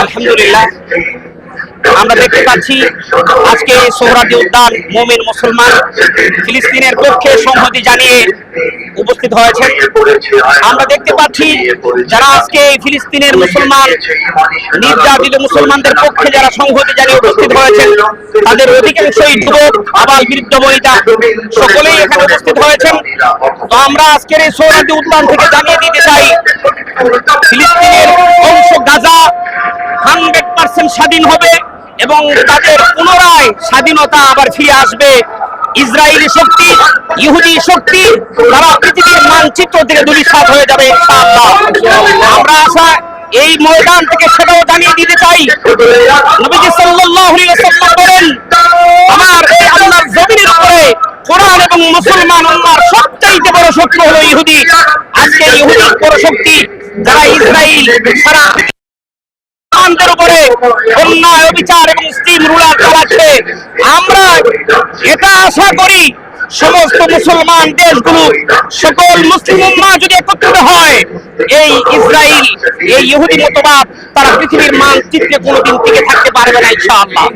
আলহামদুলিল্লাহ, আমরা দেখতে পাচ্ছি আজকে সোহরাওয়ার্দী উদ্যান মুমিন মুসলমান ফিলিস্তিনের পক্ষে সংহতি জানিয়ে উপস্থিত হয়েছে। আমরা দেখতে পাচ্ছি যারা আজকে ফিলিস্তিনের মুসলমান নির্যাতিত মুসলমানদের পক্ষে যারা সংহতি জানিয়ে উপস্থিত হয়েছেন তাদের অধিকাংশই যুবক, আবাল, বৃদ্ধ, বনিতা সকলেই এখানে উপস্থিত হয়েছেন। তো আমরা আজকের এই সোহরাওয়ার্দী উদ্যান থেকে জানিয়ে দিতে চাই, ফিলিস্তিনের অংশ গাজা 100% স্বাধীন হবে এবং তাদের পুনরায় স্বাধীনতা আবার ফিরে আসবে। ইসরায়েলি শক্তি, ইহুদি শক্তি তারা পৃথিবীর মানচিত্র থেকে ধূলিসাৎ হয়ে যাবে ইনশাআল্লাহ। আমরা আশা এই ময়দান থেকে সেটাও জানিয়ে দিতে চাই, নবীজি সাল্লাল্লাহু আলাইহি ওয়াসাল্লাম বলেন, আমার এই আল্লাহর জমিনের উপরে কোরআন এবং মুসলমান উম্মাহর সবচাইতে বড় শক্তি হলো ইহুদি। আজকে ইহুদি বড় শক্তি যারা ইসরায়েল সারা উপরে অন্যায়, অবিচার এবং স্টিম রুলার চালাচ্ছে। আমরা এটা আশা করি সমস্ত মুসলমান দেশগুলো, সকল মুসলিম উম্মাহ যদি একত্রিত হয়, এই ইসরায়েল, এই ইহুদি মতবাদ তারা পৃথিবীর মানচিত্রে কোনোদিন টিকে থাকতে পারবে না ইনশাআল্লাহ।